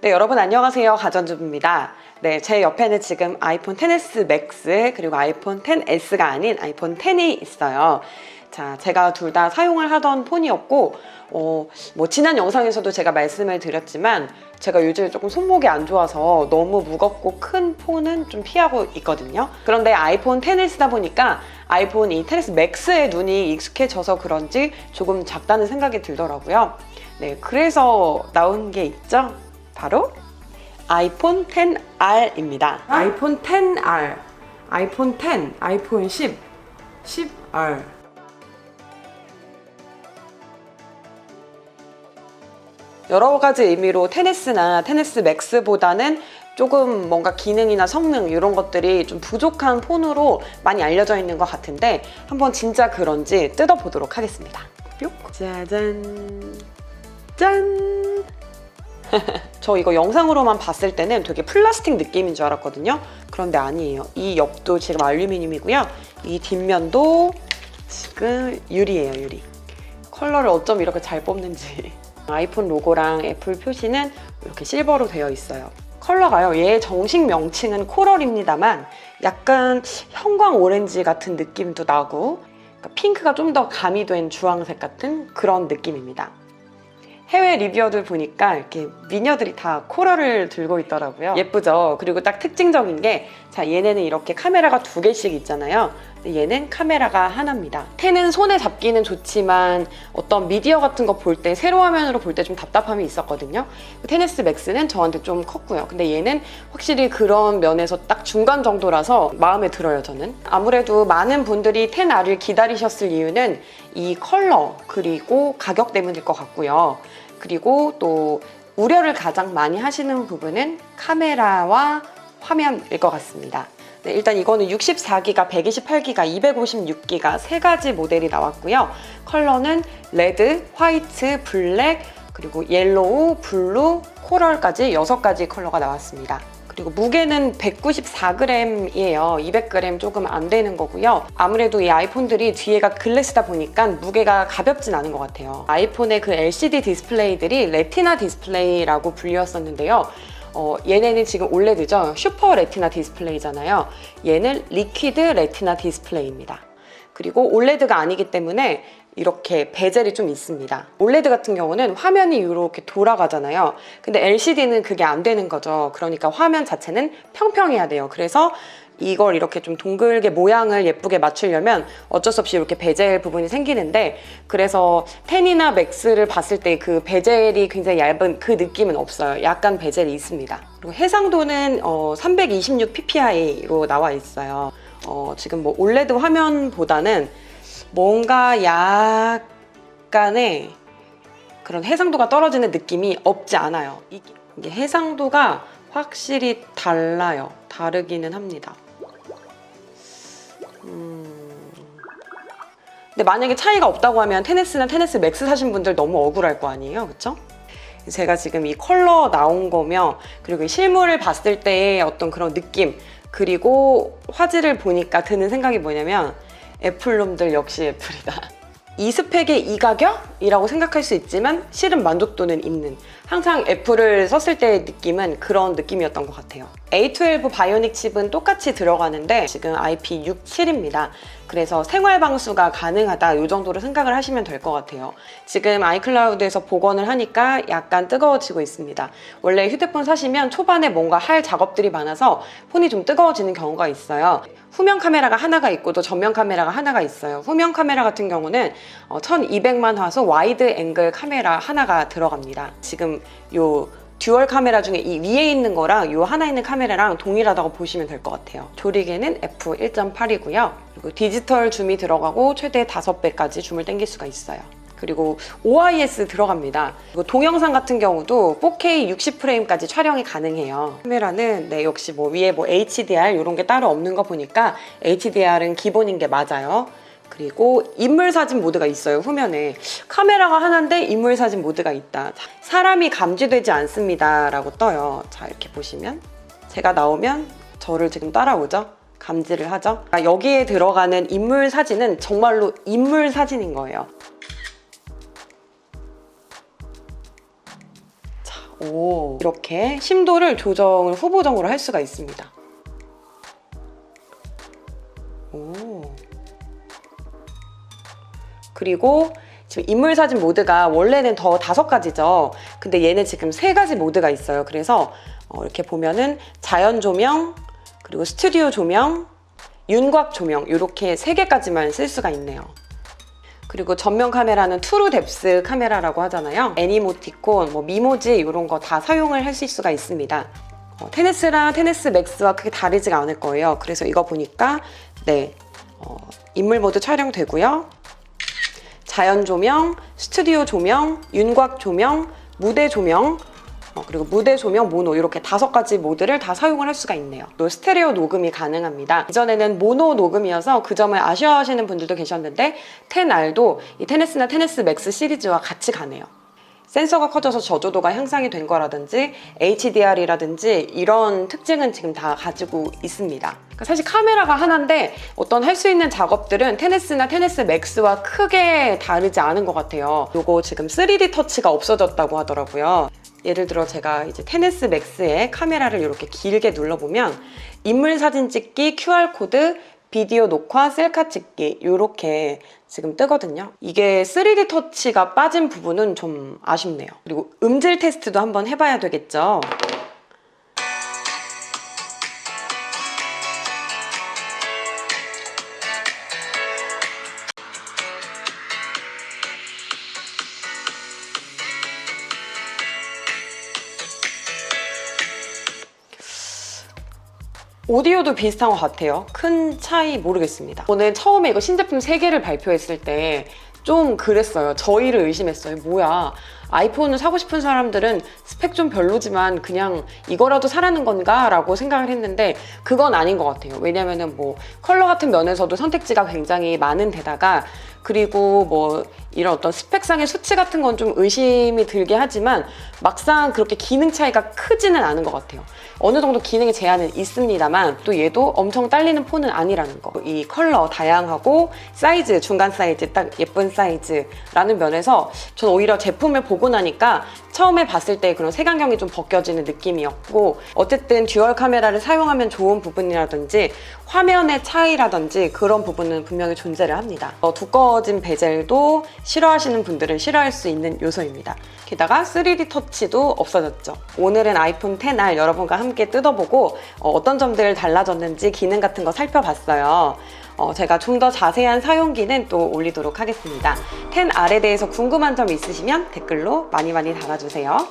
네, 여러분 안녕하세요. 가전주부입니다. 네, 제 옆에는 지금 아이폰 XS 맥스 그리고 아이폰 XS가 아닌 아이폰 X이 있어요. 자, 제가 둘 다 사용을 하던 폰이었고 뭐 지난 영상에서도 제가 말씀을 드렸지만 제가 요즘 조금 손목이 안 좋아서 너무 무겁고 큰 폰은 좀 피하고 있거든요. 그런데 아이폰 X을 쓰다 보니까 아이폰 이 XS 맥스에 눈이 익숙해져서 그런지 조금 작다는 생각이 들더라고요. 네, 그래서 나온 게 있죠. 바로 아이폰 XR입니다. 아이폰 XR, 아이폰 X, 아이폰 10, 10R. 여러 가지 의미로 XS나 XS 맥스보다는 조금 뭔가 기능이나 성능 이런 것들이 좀 부족한 폰으로 많이 알려져 있는 것 같은데 한번 진짜 그런지 뜯어보도록 하겠습니다. 뿅! 짜잔! 짠! 저 이거 영상으로만 봤을 때는 되게 플라스틱 느낌인 줄 알았거든요. 그런데 아니에요. 이 옆도 지금 알루미늄이고요. 이 뒷면도 지금 유리예요, 유리. 컬러를 어쩜 이렇게 잘 뽑는지. 아이폰 로고랑 애플 표시는 이렇게 실버로 되어 있어요. 컬러가요, 얘 정식 명칭은 코럴입니다만 약간 형광 오렌지 같은 느낌도 나고 그러니까 핑크가 좀 더 가미된 주황색 같은 그런 느낌입니다. 해외 리뷰어들 보니까 이렇게 미녀들이 다 코럴을 들고 있더라고요. 예쁘죠? 그리고 딱 특징적인 게 자, 얘네는 이렇게 카메라가 2개씩 있잖아요. 근데 얘는 카메라가 하나입니다. X는 손에 잡기는 좋지만 어떤 미디어 같은 거 볼 때 세로 화면으로 볼 때 좀 답답함이 있었거든요. XS 맥스는 저한테 좀 컸고요. 근데 얘는 확실히 그런 면에서 딱 중간 정도라서 마음에 들어요, 저는. 아무래도 많은 분들이 XR을 기다리셨을 이유는 이 컬러 그리고 가격 때문일 것 같고요. 그리고 또 우려를 가장 많이 하시는 부분은 카메라와 화면일 것 같습니다. 네, 일단 이거는 64기가, 128기가, 256기가 세 가지 모델이 나왔고요. 컬러는 레드, 화이트, 블랙, 그리고 옐로우, 블루, 코럴까지 6가지 컬러가 나왔습니다. 그리고 무게는 194g이에요. 200g 조금 안 되는 거고요. 아무래도 이 아이폰들이 뒤에가 글래스다 보니까 무게가 가볍진 않은 것 같아요. 아이폰의 그 LCD 디스플레이들이 레티나 디스플레이라고 불리웠었는데요. 얘네는 지금 올레드죠. 슈퍼 레티나 디스플레이잖아요. 얘는 리퀴드 레티나 디스플레이입니다. 그리고 올레드가 아니기 때문에 이렇게 베젤이 좀 있습니다. 올레드 같은 경우는 화면이 이렇게 돌아가잖아요. 근데 LCD는 그게 안 되는 거죠. 그러니까 화면 자체는 평평해야 돼요. 그래서 이걸 이렇게 좀 동글게 모양을 예쁘게 맞추려면 어쩔 수 없이 이렇게 베젤 부분이 생기는데 그래서 X이나 맥스를 봤을 때 그 베젤이 굉장히 얇은 그 느낌은 없어요. 약간 베젤이 있습니다. 그리고 해상도는 326ppi로 나와 있어요. 지금 뭐 올레드 화면보다는 뭔가 약간의 그런 해상도가 떨어지는 느낌이 없지 않아요. 이게 해상도가 확실히 달라요. 다르기는 합니다. 근데 만약에 차이가 없다고 하면 XS나 XS 맥스 사신 분들 너무 억울할 거 아니에요, 그쵸? 제가 지금 이 컬러 나온 거며 그리고 실물을 봤을 때의 어떤 그런 느낌 그리고 화질을 보니까 드는 생각이 뭐냐면 애플놈들 역시 애플이다. 이 스펙의 이 가격이라고 생각할 수 있지만 실은 만족도는 있는 항상 애플을 썼을 때의 느낌은 그런 느낌이었던 것 같아요. A12 바이오닉 칩은 똑같이 들어가는데 지금 IP67입니다. 그래서 생활 방수가 가능하다 이 정도로 생각을 하시면 될 것 같아요. 지금 아이클라우드에서 복원을 하니까 약간 뜨거워지고 있습니다. 원래 휴대폰 사시면 초반에 뭔가 할 작업들이 많아서 폰이 좀 뜨거워지는 경우가 있어요. 후면 카메라가 하나가 있고 또 전면 카메라가 하나가 있어요. 후면 카메라 같은 경우는 1200만 화소 와이드 앵글 카메라 하나가 들어갑니다. 지금 요 듀얼 카메라 중에 이 위에 있는 거랑 요 하나 있는 카메라랑 동일하다고 보시면 될 것 같아요. 조리개는 f1.8이고요. 그리고 디지털 줌이 들어가고 최대 5배까지 줌을 당길 수가 있어요. 그리고 OIS 들어갑니다. 그리고 동영상 같은 경우도 4K 60프레임까지 촬영이 가능해요. 카메라는 네, 역시 뭐 위에 뭐 HDR 이런 게 따로 없는 거 보니까 HDR은 기본인 게 맞아요. 그리고 인물사진 모드가 있어요. 후면에 카메라가 하나인데 인물사진 모드가 있다. 사람이 감지되지 않습니다 라고 떠요. 자, 이렇게 보시면 제가 나오면 저를 지금 따라오죠. 감지를 하죠. 여기에 들어가는 인물사진은 정말로 인물사진인 거예요. 오, 이렇게 심도를 조정을 후보정으로 할 수가 있습니다. 오. 그리고 지금 인물사진 모드가 원래는 더 5가지죠. 근데 얘는 지금 3가지 모드가 있어요. 그래서 이렇게 보면은 자연 조명, 그리고 스튜디오 조명, 윤곽 조명 이렇게 3개까지만 쓸 수가 있네요. 그리고 전면 카메라는 트루 뎁스 카메라라고 하잖아요. 애니모티콘, 미모지 이런 거 다 사용을 하실 수가 있습니다. 테네스랑 테네스 맥스와 크게 다르지가 않을 거예요. 그래서 이거 보니까 네, 인물 모드 촬영되고요. 자연 조명, 스튜디오 조명, 윤곽 조명, 무대 조명, 그리고 무대 조명, 모노 이렇게 5가지 모드를 다 사용을 할 수가 있네요. 또 스테레오 녹음이 가능합니다. 이전에는 모노 녹음이어서 그 점을 아쉬워하시는 분들도 계셨는데 10R도 이 테네스나 테네스 맥스 시리즈와 같이 가네요. 센서가 커져서 저조도가 향상이 된 거라든지 HDR이라든지 이런 특징은 지금 다 가지고 있습니다. 그러니까 사실 카메라가 하나인데 어떤 할 수 있는 작업들은 테네스나 테네스 맥스와 크게 다르지 않은 것 같아요. 요거 지금 3D 터치가 없어졌다고 하더라고요. 예를 들어 제가 이제 테네스 맥스의 카메라를 이렇게 길게 눌러보면 인물 사진 찍기, QR코드, 비디오 녹화, 셀카 찍기 이렇게 지금 뜨거든요. 이게 3D 터치가 빠진 부분은 좀 아쉽네요. 그리고 음질 테스트도 한번 해봐야 되겠죠. 오디오도 비슷한 것 같아요. 큰 차이 모르겠습니다. 저는 처음에 이거 신제품 3개를 발표했을 때 좀 그랬어요. 저희를 의심했어요. 뭐야, 아이폰을 사고 싶은 사람들은 스펙 좀 별로지만 그냥 이거라도 사라는 건가? 라고 생각을 했는데 그건 아닌 것 같아요. 왜냐면은 컬러 같은 면에서도 선택지가 굉장히 많은 데다가 그리고 이런 어떤 스펙상의 수치 같은 건 좀 의심이 들게 하지만 막상 그렇게 기능 차이가 크지는 않은 것 같아요. 어느 정도 기능의 제한은 있습니다만 또 얘도 엄청 딸리는 폰은 아니라는 거. 이 컬러 다양하고 사이즈, 중간 사이즈, 딱 예쁜 사이즈라는 면에서 저는 오히려 제품을 보고 나니까 처음에 봤을 때 그런 색안경이 좀 벗겨지는 느낌이었고 어쨌든 듀얼 카메라를 사용하면 좋은 부분이라든지 화면의 차이라든지 그런 부분은 분명히 존재를 합니다. 두꺼워진 베젤도 싫어하시는 분들은 싫어할 수 있는 요소입니다. 게다가 3D 터치도 없어졌죠. 오늘은 아이폰 XR 여러분과 함께 뜯어보고 어떤 점들 달라졌는지 기능 같은 거 살펴봤어요. 제가 좀 더 자세한 사용기는 또 올리도록 하겠습니다. XR에 대해서 궁금한 점 있으시면 댓글로 많이 달아주세요.